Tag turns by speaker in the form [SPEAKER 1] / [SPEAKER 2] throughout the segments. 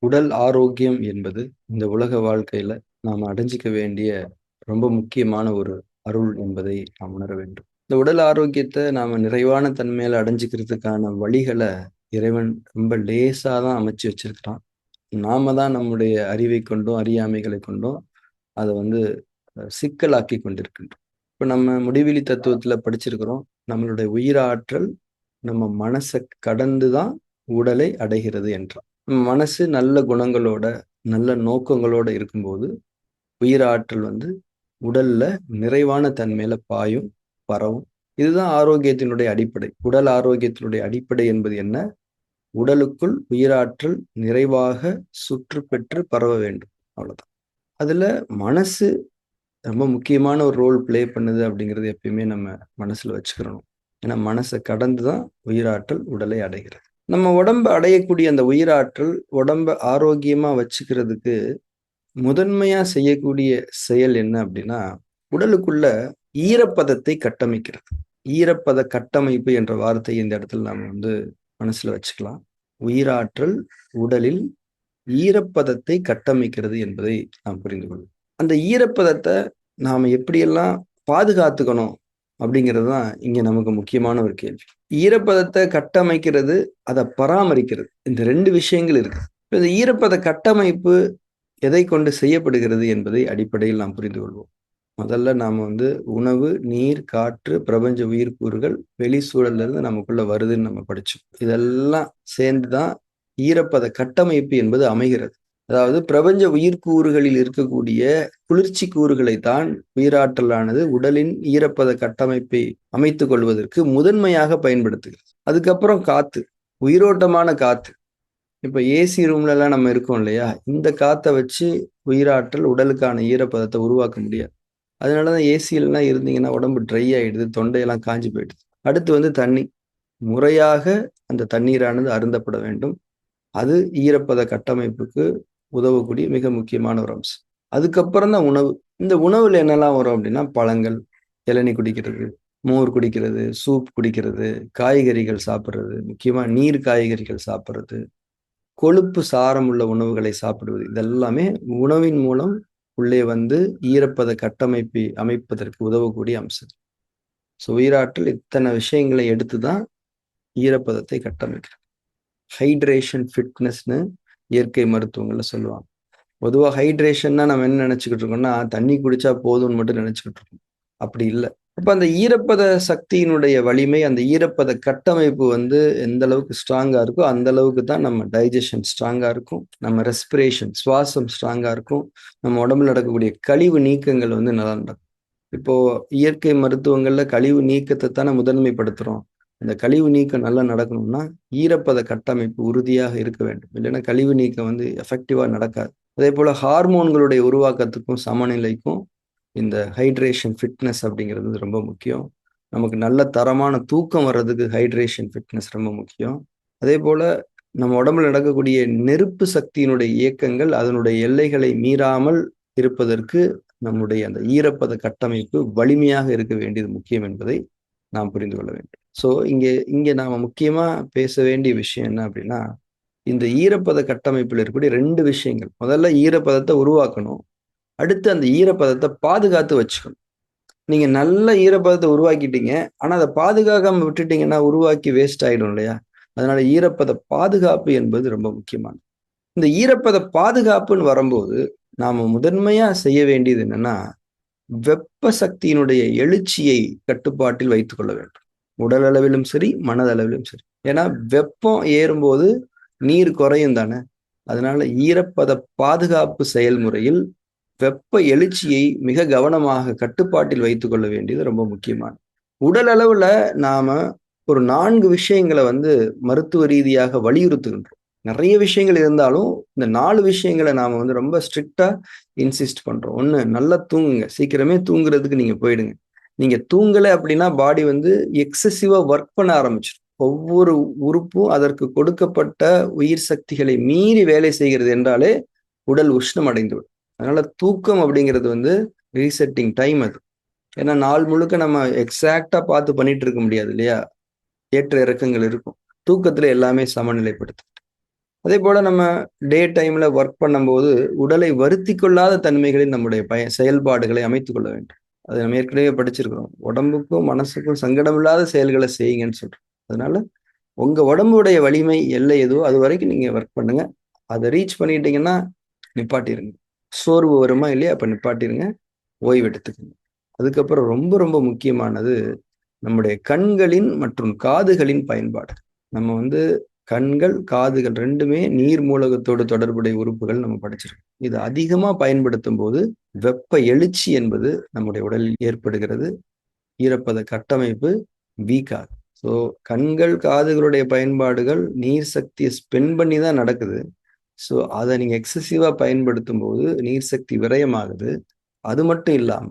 [SPEAKER 1] உடல் ஆரோக்கியம் என்பது இந்த உலக வாழ்க்கையில நாம் அடைஞ்சிக்க வேண்டிய ரொம்ப முக்கியமான ஒரு அருள் என்பதை நாம் உணர வேண்டும். இந்த உடல் ஆரோக்கியத்தை நாம நிறைவான தன்மையில அடைஞ்சிக்கிறதுக்கான வழிகளை இறைவன் ரொம்ப லேசா தான் அமைச்சு வச்சிருக்கிறான். நாம தான் நம்முடைய அறிவை கொண்டும் அறியாமைகளை கொண்டும் அதை சிக்கலாக்கி கொண்டிருக்கின்றோம். இப்ப நம்ம முடிவெளி தத்துவத்துல படிச்சிருக்கிறோம், நம்மளுடைய உயிராற்றல் நம்ம மனசை கடந்து தான் உடலை அடைகிறது என்றார். மனசு நல்ல குணங்களோட நல்ல நோக்கங்களோட இருக்கும்போது உயிராற்றல் உடல்ல நிறைவான தன்மையில பாயும், பரவும். இதுதான் ஆரோக்கியத்தினுடைய அடிப்படை. உடல் ஆரோக்கியத்தினுடைய அடிப்படை என்பது என்ன? உடலுக்குள் உயிராற்றல் நிறைவாக சுற்று பெற்று பரவ வேண்டும். அவ்வளவுதான். அதுல மனசு ரொம்ப முக்கியமான ஒரு ரோல் பிளே பண்ணுது அப்படிங்கிறது எப்பயுமே நம்ம மனசுல வச்சுக்கிறோம். ஏன்னா மனசை கடந்துதான் உயிராற்றல் உடலை அடைகிறது. நம்ம உடம்பு அடையக்கூடிய அந்த உயிராற்றல் உடம்ப ஆரோக்கியமா வச்சுக்கிறதுக்கு முதன்மையா செய்யக்கூடிய செயல் என்ன அப்படின்னா, உடலுக்குள்ள ஈரப்பதத்தை கட்டமைக்கிறது. ஈரப்பத கட்டமைப்பு என்ற வார்த்தை இந்த இடத்துல நாம மனசுல வச்சுக்கலாம். உயிராற்றல் உடலில் ஈரப்பதத்தை கட்டமைக்கிறது என்பதை நாம் புரிந்து கொள்ளும். அந்த ஈரப்பதத்தை நாம எப்படியெல்லாம் பாதுகாத்துக்கணும் அப்படிங்கிறது தான் இங்க நமக்கு முக்கியமான ஒரு கேள்வி. ஈரப்பதத்தை கட்டமைக்கிறது, அதை பராமரிக்கிறது, இந்த ரெண்டு விஷயங்கள் இருக்கு. இந்த ஈரப்பத கட்டமைப்பு எதை கொண்டு செய்யப்படுகிறது என்பதை அடிப்படையில் நாம் புரிந்து கொள்வோம். முதல்ல நாம உணவு, நீர், காற்று, பிரபஞ்ச உயிர்க்கூறுகள் வெளி சூழல்ல இருந்து நமக்குள்ள வருதுன்னு நம்ம படிச்சோம். இதெல்லாம் சேர்ந்துதான் ஈரப்பத கட்டமைப்பு என்பது அமைகிறது. அதாவது பிரபஞ்ச உயிர்க்கூறுகளில் இருக்கக்கூடிய குளிர்ச்சி கூறுகளை தான் உயிராற்றலானது உடலின் ஈரப்பத கட்டமைப்பை அமைத்துக் கொள்வதற்கு முதன்மையாக பயன்படுத்துகிறது. அதுக்கப்புறம் காத்து, உயிரோட்டமான காத்து. இப்ப ஏசி ரூம்ல எல்லாம் நம்ம இருக்கோம் இல்லையா, இந்த காத்தை வச்சு உயிராற்றல் உடலுக்கான ஈரப்பதத்தை உருவாக்க முடியாது. அதனாலதான் ஏசியெல்லாம் இருந்தீங்கன்னா உடம்பு ட்ரை ஆயிடுது, தொண்டையெல்லாம் காஞ்சி போயிடுது. அடுத்து தண்ணி, முறையாக அந்த தண்ணீரானது அருந்தப்பட வேண்டும். அது ஈரப்பத கட்டமைப்புக்கு உதவக்கூடிய மிக முக்கியமான ஒரு அம்சம். அதுக்கப்புறம் தான் உணவு. இந்த உணவுல என்னெல்லாம் வரும் அப்படின்னா, பழங்கள், இளநீ குடிக்கிறது, மோர் குடிக்கிறது, சூப் குடிக்கிறது, காய்கறிகள் சாப்பிட்றது, முக்கியமா நீர் காய்கறிகள் சாப்பிட்றது, கொழுப்பு சாரம் உள்ள உணவுகளை சாப்பிடுவது, இதெல்லாமே உணவின் மூலம் உள்ளே ஈரப்பத கட்டமைப்பை அமைப்பதற்கு உதவக்கூடிய அம்சம். ஸோ உயிராற்றல் இத்தனை விஷயங்களை எடுத்துதான் ஈரப்பதத்தை கட்டமைக்கிறது. ஹைட்ரேஷன் ஃபிட்னஸ்னு இயற்கை மருத்துவங்கள்ல சொல்லுவாங்க. பொதுவாக ஹைட்ரேஷன்னா நம்ம என்ன நினைச்சுக்கிட்டு இருக்கோம்னா, தண்ணி குடிச்சா போதும்னு மட்டும் நினைச்சுக்கிட்டு இருக்கோம். அப்படி இல்லை. அப்ப அந்த ஈரப்பத சக்தியினுடைய வலிமை, அந்த ஈரப்பத கட்டமைப்பு எந்த அளவுக்கு ஸ்ட்ராங்கா இருக்கோ அந்த அளவுக்கு தான் நம்ம டைஜஷன் ஸ்ட்ராங்கா இருக்கும், நம்ம ரெஸ்பிரேஷன் சுவாசம் ஸ்ட்ராங்கா இருக்கும், நம்ம உடம்புல நடக்கக்கூடிய கழிவு நீக்கங்கள் நல்லா நடக்கும். இப்போ இயற்கை மருத்துவங்கள்ல கழிவு நீக்கத்தை தானே முதன்மைப்படுத்துறோம். இந்த கழிவு நீக்கம் நல்லா நடக்கணும்னா ஈரப்பத கட்டமைப்பு உறுதியாக இருக்க வேண்டும். இல்லைன்னா கழிவு நீக்கம் எஃபெக்டிவா நடக்காது. அதே போல ஹார்மோன்களுடைய உருவாக்கத்துக்கும் சமநிலைக்கும் இந்த ஹைட்ரேஷன் ஃபிட்னஸ் அப்படிங்கிறது ரொம்ப முக்கியம். நமக்கு நல்ல தரமான தூக்கம் வர்றதுக்கு ஹைட்ரேஷன் ஃபிட்னஸ் ரொம்ப முக்கியம். அதே போல நம்ம உடம்புல நடக்கக்கூடிய நெருப்பு சக்தியினுடைய இயக்கங்கள் அதனுடைய எல்லைகளை மீறாமல் இருப்பதற்கு நம்முடைய அந்த ஈரப்பத கட்டமைப்பு வலிமையாக இருக்க வேண்டியது முக்கியம் என்பதை நாம் புரிந்து கொள்ள வேண்டும். ஸோ இங்கே நாம முக்கியமா பேச வேண்டிய விஷயம் என்ன அப்படின்னா, இந்த ஈரப்பத கட்டமைப்பில் இருக்கக்கூடிய ரெண்டு விஷயங்கள். முதல்ல ஈரப்பதத்தை உருவாக்கணும், அடுத்து அந்த ஈரப்பதத்தை பாதுகாத்து வச்சுக்கணும். நீங்க நல்ல ஈரப்பதத்தை உருவாக்கிட்டீங்க, ஆனா அதை பாதுகாக்காம விட்டுட்டீங்கன்னா உருவாக்கி வேஸ்ட் ஆயிடும் இல்லையா? அதனால ஈரப்பத பாதுகாப்பு என்பது ரொம்ப முக்கியமானது. இந்த ஈரப்பத பாதுகாப்புன்னு வரும்போது நாம முதன்மையா செய்ய வேண்டியது என்னன்னா, வெப்ப சக்தியினுடைய எழுச்சியை கட்டுப்பாட்டில் வைத்துக் கொள்ள வேண்டும். உடல் அளவிலும் சரி, மனதளவிலும் சரி. ஏன்னா வெப்பம் ஏறும்போது நீர் குறையும் தானே. அதனால ஈரப்பத பாதுகாப்பு செயல்முறையில் வெப்ப எழுச்சியை மிக கவனமாக கட்டுப்பாட்டில் வைத்துக் கொள்ள வேண்டியது ரொம்ப முக்கியமானது. உடல் அளவுல நாம ஒரு 4 விஷயங்களை மருத்துவ ரீதியாக வலியுறுத்துகின்றோம். நிறைய விஷயங்கள் இருந்தாலும் இந்த 4 விஷயங்களை நாம ரொம்ப ஸ்ட்ரிக்டா இன்சிஸ்ட் பண்றோம். ஒண்ணு, நல்லா தூங்குங்க. சீக்கிரமே தூங்குறதுக்கு நீங்க போயிடுங்க. நீங்க தூங்கலை அப்படின்னா பாடி எக்ஸசிவா ஒர்க் பண்ண ஆரம்பிச்சிடும். ஒவ்வொரு உறுப்பும் அதற்கு கொடுக்கப்பட்ட உயிர் சக்திகளை மீறி வேலை செய்கிறது என்றாலே உடல் உஷ்ணம் அடைந்துவிடும். அதனால தூக்கம் அப்படிங்கிறது ரீசெட்டிங் டைம் அது. ஏன்னா நாள் முழுக்க நம்ம எக்ஸாக்டா பார்த்து பண்ணிட்டு இருக்க முடியாது இல்லையா? ஏற்ற இறக்கங்கள் இருக்கும். தூக்கத்துல எல்லாமே சமநிலைப்படுத்தும். அதே போல நம்ம டே டைம்ல ஒர்க் பண்ணும்போது உடலை வருத்தி கொள்ளாத தன்மைகளில் நம்முடைய செயல்பாடுகளை அமைத்துக் கொள்ள வேண்டும். அது நம்ம ஏற்கனவே படிச்சிருக்கிறோம். உடம்புக்கும் மனசுக்கும் சங்கடமில்லாத செயல்களை செய்யுங்கன்னு சொல்றோம். அதனால உங்க உடம்புடைய வலிமை எல்லை எதுவோ அது வரைக்கும் நீங்க ஒர்க் பண்ணுங்க. அதை ரீச் பண்ணிட்டீங்கன்னா நிப்பாட்டிருங்க. சோர்வு வருமா இல்லையா? அப்ப நிப்பாட்டிருங்க. ஓய்வு எடுத்துக்கங்க. அதுக்கப்புறம் ரொம்ப ரொம்ப முக்கியமானது நம்முடைய கண்களின் மற்றும் காதுகளின் பயன்பாடு. நம்ம வந்து கண்கள், காதுகள் 2மே நீர் மூலகத்தோடு தொடர்புடைய உறுப்புகள் நம்ம படிச்சிருக்கோம். இது அதிகமா பயன்படுத்தும் போது வெப்ப எழுச்சி என்பது நம்முடைய உடலில் ஏற்படுகிறது. ஈரப்பத கட்டமைப்பு வீக் ஆகுது. ஸோ கண்கள், காதுகளுடைய பயன்பாடுகள் நீர் சக்தியை ஸ்பெண்ட் பண்ணி தான் நடக்குது. ஸோ அதை நீங்க எக்ஸசிவா பயன்படுத்தும் போது நீர் சக்தி விரயமாகுது. அது மட்டும் இல்லாம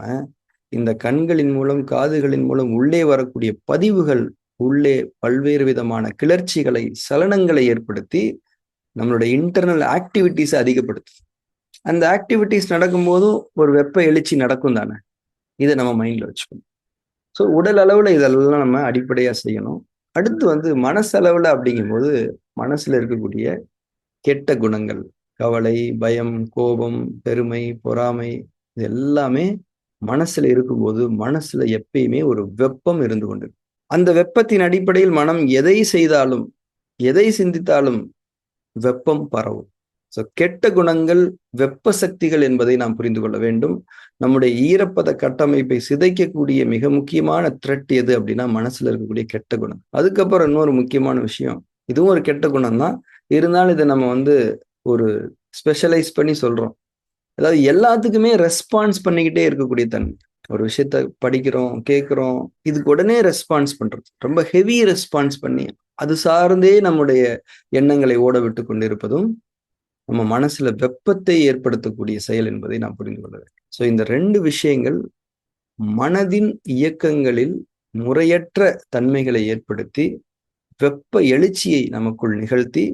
[SPEAKER 1] இந்த கண்களின் மூலம், காதுகளின் மூலம் உள்ளே வரக்கூடிய பதிவுகள் உள்ளே பல்வேறு விதமான கிளர்ச்சிகளை, சலனங்களை ஏற்படுத்தி நம்மளுடைய இன்டர்னல் ஆக்டிவிட்டிஸை அதிகப்படுத்துது. அந்த ஆக்டிவிட்டிஸ் நடக்கும்போதும் ஒரு வெப்ப எழுச்சி நடக்கும் தானே. இதை நம்ம மைண்ட்ல வச்சுக்கணும். ஸோ உடல் அளவுல இதெல்லாம் நம்ம அடிப்படையா செய்யணும். அடுத்து வந்து மனசளவுல அப்படிங்கும்போது மனசுல இருக்கக்கூடிய கெட்ட குணங்கள், கவலை, பயம், கோபம், பெருமை, பொறாமை, இது எல்லாமே மனசுல இருக்கும்போது மனசுல எப்பயுமே ஒரு வெப்பம் இருந்து கொண்டிருக்கும். அந்த வெப்பத்தின் அடிப்படையில் மனம் எதை செய்தாலும், எதை சிந்தித்தாலும் வெப்பம் பரவும். ஸோ கெட்ட குணங்கள் வெப்ப சக்திகள் என்பதை நாம் புரிந்து கொள்ள வேண்டும். நம்முடைய ஈரப்பத கட்டமைப்பை சிதைக்கக்கூடிய மிக முக்கியமான த்ரெட் எது அப்படின்னா மனசுல இருக்கக்கூடிய கெட்ட குணம். அதுக்கப்புறம் இன்னொரு முக்கியமான விஷயம், இதுவும் ஒரு கெட்ட குணம் தான். இருந்தாலும் இதை நம்ம வந்து ஒரு ஸ்பெஷலைஸ் பண்ணி சொல்றோம். அதாவது எல்லாத்துக்குமே ரெஸ்பான்ஸ் பண்ணிக்கிட்டே இருக்கக்கூடிய தன்மை. ஒரு விஷயத்த படிக்கிறோம், கேட்கிறோம், இதுக்கு உடனே ரெஸ்பான்ஸ் பண்றது. ரொம்ப ஹெவி ரெஸ்பான்ஸ் பண்ணி அது சார்ந்தே நம்முடைய எண்ணங்களை ஓட விட்டு கொண்டிருப்பதும் நம்ம மனசுல வெப்பத்தை ஏற்படுத்தக்கூடிய செயல் என்பதை நாம் புரிந்து கொள்ள வேண்டும். ஸோ இந்த 2 விஷயங்கள் மனதின் இயக்கங்களில் முறையற்ற தன்மைகளை ஏற்படுத்தி வெப்ப எழுச்சியை நமக்குள் நிகழ்த்தி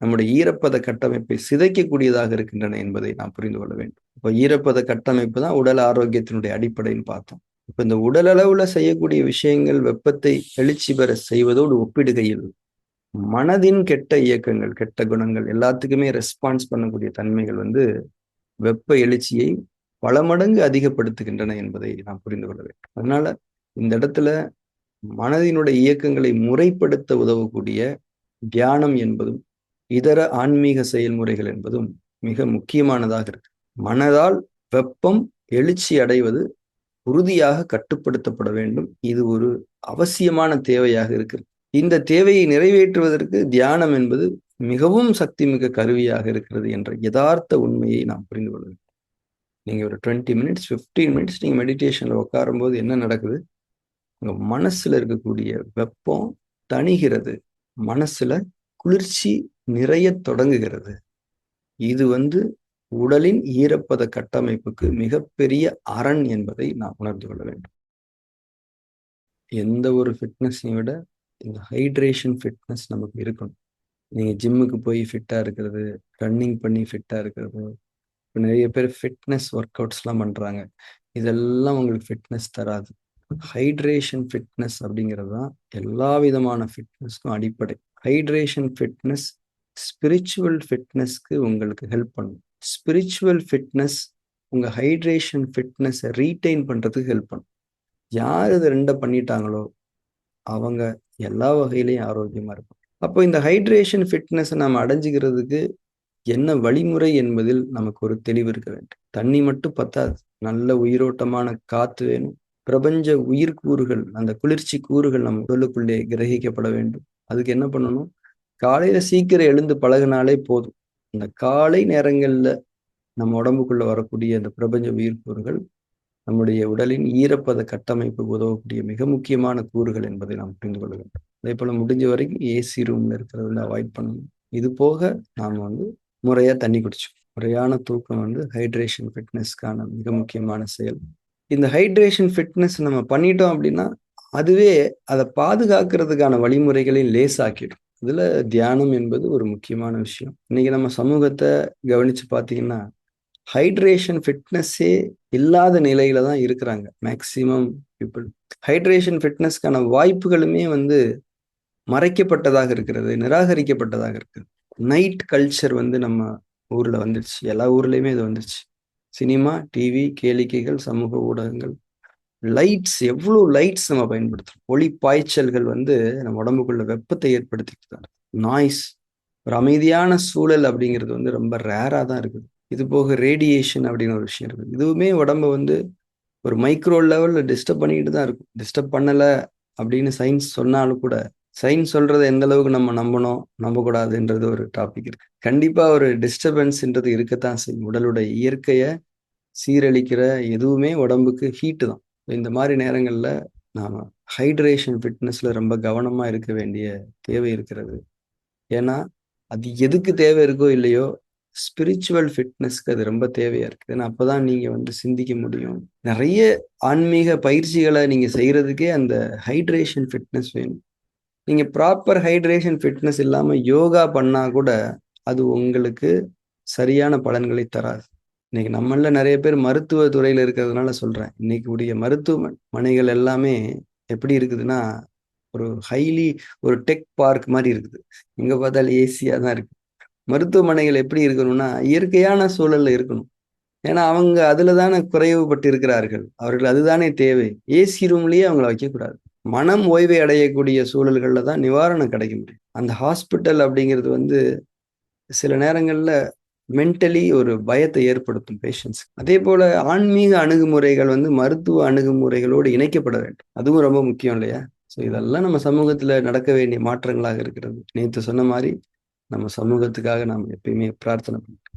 [SPEAKER 1] நம்முடைய ஈரப்பத கட்டமைப்பை சிதைக்கக்கூடியதாக இருக்கின்றன என்பதை நாம் புரிந்து கொள்ள வேண்டும். இப்போ ஈரப்பத கட்டமைப்பு தான் உடல் ஆரோக்கியத்தினுடைய அடிப்படைன்னு பார்த்தோம். இப்ப இந்த உடல் அளவுல செய்யக்கூடிய விஷயங்கள் வெப்பத்தை எழுச்சி பெற செய்வதோடு ஒப்பிடுகையில் மனதின் கெட்ட இயக்கங்கள், கெட்ட குணங்கள் எல்லாத்துக்குமே ரெஸ்பான்ஸ் பண்ணக்கூடிய தன்மைகள் வந்து வெப்ப எழுச்சியை பல மடங்கு அதிகப்படுத்துகின்றன என்பதை நாம் புரிந்து கொள்ள வேண்டும். அதனால இந்த இடத்துல மனதினுடைய இயக்கங்களை முறைப்படுத்த உதவக்கூடிய தியானம் என்பதும் இதர ஆன்மீக செயல்முறைகள் என்பதும் மிக முக்கியமானதாக இருக்கு. மனதால் வெப்பம் எழுச்சி அடைவது உறுதியாக கட்டுப்படுத்தப்பட வேண்டும். இது ஒரு அவசியமான தேவையாக இருக்கிறது. இந்த தேவையை நிறைவேற்றுவதற்கு தியானம் என்பது மிகவும் சக்தி மிக கருவியாக இருக்கிறது என்ற யதார்த்த உண்மையை நாம் புரிந்து கொள்ள வேண்டும். நீங்க ஒரு 20 மினிட்ஸ் 15 மினிட்ஸ் நீங்க மெடிடேஷன்ல உட்காரும் போது என்ன நடக்குது? உங்க மனசுல இருக்கக்கூடிய வெப்பம் தணிகிறது. மனசுல குளிர்ச்சி நிறைய தொடங்குகிறது. இது வந்து உடலின் ஈரப்பத கட்டமைப்புக்கு மிகப்பெரிய அரண் என்பதை நாம் உணர்ந்து கொள்ள வேண்டும். எந்த ஒரு ஃபிட்னஸையும் விட இந்த ஹைட்ரேஷன் ஃபிட்னஸ் நமக்கு இருக்கணும். நீங்க ஜிம்முக்கு போய் ஃபிட்டா இருக்கிறது, ரன்னிங் பண்ணி ஃபிட்டா இருக்கிறது, இப்போ நிறைய பேர் ஃபிட்னஸ் ஒர்க் அவுட்ஸ்லாம் பண்றாங்க. இதெல்லாம் உங்களுக்கு ஃபிட்னஸ் தராது. ஹைட்ரேஷன் ஃபிட்னஸ் அப்படிங்கிறது தான் எல்லா விதமான ஃபிட்னஸ்க்கும் அடிப்படை. ஹைட்ரேஷன் ஃபிட்னஸ் ஸ்பிரிச்சுவல் ஃபிட்னஸ்க்கு உங்களுக்கு ஹெல்ப் பண்ணும். ஸ்பிரிச்சுவல் ஃபிட்னஸ் உங்க ஹைட்ரேஷன் ஃபிட்னஸை ரீட்டைன் பண்றதுக்கு ஹெல்ப் பண்ணும். யார் இது 2 பண்ணிட்டாங்களோ அவங்க எல்லா வகையிலையும் ஆரோக்கியமா இருக்கும். அப்போ இந்த ஹைட்ரேஷன் ஃபிட்னஸை நம்ம அடைஞ்சுக்கிறதுக்கு என்ன வழிமுறை என்பதில் நமக்கு ஒரு தெளிவு இருக்க வேண்டும். தண்ணி மட்டும் பத்தாது. நல்ல உயிரோட்டமான காத்து வேணும். பிரபஞ்ச உயிர்கூறுகள், அந்த குளிர்ச்சி கூறுகள் நம்ம உடலுக்குள்ளே கிரகிக்கப்பட வேண்டும். அதுக்கு என்ன பண்ணணும்? காலையில சீக்கிரம் எழுந்து பழகினாலே போதும். இந்த காலை நேரங்கள்ல நம்ம உடம்புக்குள்ள வரக்கூடிய அந்த பிரபஞ்ச உயிர்கூறுகள் நம்முடைய உடலின் ஈரப்பத கட்டமைப்புக்கு உதவக்கூடிய மிக முக்கியமான கூறுகள் என்பதை நாம் புரிந்து கொள்ள வேண்டும். அதே போல முடிஞ்ச வரைக்கும் ஏசி ரூம்ல இருக்கிறதுல அவாய்ட் பண்ணணும். இது போக நாம் வந்து முறையா தண்ணி குடிச்சோம். முறையான தூக்கம் வந்து ஹைட்ரேஷன் ஃபிட்னஸ்க்கான மிக முக்கியமான செயல். இந்த ஹைட்ரேஷன் ஃபிட்னஸ் நம்ம பண்ணிட்டோம் அப்படின்னா அதுவே அதை பாதுகாக்கிறதுக்கான வழிமுறைகளை லேசாக்கிடும். இதுல தியானம் என்பது ஒரு முக்கியமான விஷயம். இன்னைக்கு நம்ம சமூகத்தை கவனிச்சு பார்த்தீங்கன்னா ஹைட்ரேஷன் ஃபிட்னஸே இல்லாத நிலையில தான் இருக்கிறாங்க மேக்சிமம் பீப்புள். ஹைட்ரேஷன் ஃபிட்னஸ்க்கான வாய்ப்புகளுமே வந்து மறைக்கப்பட்டதாக இருக்கிறது, நிராகரிக்கப்பட்டதாக இருக்குது. நைட் கல்ச்சர் வந்து நம்ம ஊர்ல வந்துருச்சு. எல்லா ஊர்லயுமே இது வந்துருச்சு. சினிமா, டிவி, கேளிக்கைகள், சமூக ஊடகங்கள், லைட்ஸ் எவ்ளோ லைட்ஸ் நம்ம பயன்படுத்துறோம். ஒளி பாய்ச்சல்கள் வந்து நம்ம உடம்புக்குள்ள வெப்பத்தை ஏற்படுத்திக்கிட்டு தான் இருக்கு. நாய்ஸ், ஒரு அமைதியான சூழல் அப்படிங்கிறது வந்து ரொம்ப ரேரா தான் இருக்குது. இது போக ரேடியேஷன் அப்படின்னு ஒரு விஷயம் இருக்கு. இதுவுமே உடம்ப வந்து ஒரு மைக்ரோ லெவல்ல டிஸ்டர்ப் பண்ணிக்கிட்டு தான் இருக்கும். டிஸ்டர்ப் பண்ணல அப்படின்னு சயின்ஸ் சொன்னாலும் கூட, சயின்ஸ் சொல்றத எந்த அளவுக்கு நம்ம நம்பணும், நம்பக்கூடாதுன்றது ஒரு டாபிக் இருக்கு. கண்டிப்பா ஒரு டிஸ்டர்பன்ஸ்ன்றது இருக்கத்தான் செய்யும். உடலுடைய இயற்கைய சீரழிக்கிற எதுவுமே உடம்புக்கு ஹீட்டு தான். இந்த மாரி நேரங்கள்ல நாம ஹைட்ரேஷன், ஃபிட்னஸ்ல ரொம்ப கவனமா இருக்க வேண்டிய தேவை இருக்கிறது. ஏன்னா, அது எதுக்கு தேவை இருக்கோ இல்லையோ, ஸ்பிரிச்சுவல் ஃபிட்னஸ்க்கு அது ரொம்ப தேவையா இருக்கு. ஏன்னா, அப்பதான் நீங்க வந்து சிந்திக்க முடியும். நெறைய ஆன்மீக பயிற்சிகள நீங்க செய்றதுக்கே அந்த ஹைட்ரேஷன், ஃபிட்னஸ் வேணும். நீங்க ப்ராப்பர் ஹைட்ரேஷன், ஃபிட்னஸ் இல்லாம யோகா பண்ணா கூட, அது உங்களுக்கு சரியான பலன்களை தராது. இன்னைக்கு நம்மள்ல நெறைய பேர் மருத்துவ துறையில இருக்கிறதுனால சொல்றேன். இன்னைக்கு உடைய மருத்துவமனைகள் எல்லாமே எப்படி இருக்குதுன்னா, ஒரு ஹைலி ஒரு டெக் பார்க் மாரி இருக்குது. எங்க பார்த்தாலும் ஏசியா தான் இருக்கு. மருத்துவமனைகள் எப்படி இருக்கணும்னா, இயற்கையான சூழல்ல இருக்கணும். ஏன்னா, அவங்க அதுல தானே குறைவுபட்டு இருக்கிறார்கள். அவர்கள் அதுதானே தேவை. ஏசி ரூம்லயே அவங்கள வைக்கக்கூடாது. மனம் ஓய்வை அடையக்கூடிய சூழல்கள்ல தான் நிவாரணம் கிடைக்க முடியும். அந்த ஹாஸ்பிட்டல் அப்படிங்கிறது வந்து சில நேரங்கள்ல மென்டலி ஒரு பயத்தை ஏற்படுத்தும் பேஷண்ட்ஸ்க்கு. அதேபோல ஆன்மீக அணுகுமுறைகள் வந்து மருத்துவ அணுகுமுறைகளோடு இணைக்கப்பட வேண்டும். அதுவும் ரொம்ப முக்கியம் இல்லையா? ஸோ இதெல்லாம் நம்ம சமூகத்துல நடக்க வேண்டிய மாற்றங்களாக இருக்கிறது. நேத்து சொன்ன மாரி நம்ம சமூகத்துக்காக நாம் எப்பயுமே பிரார்த்தனை பண்ணணும்.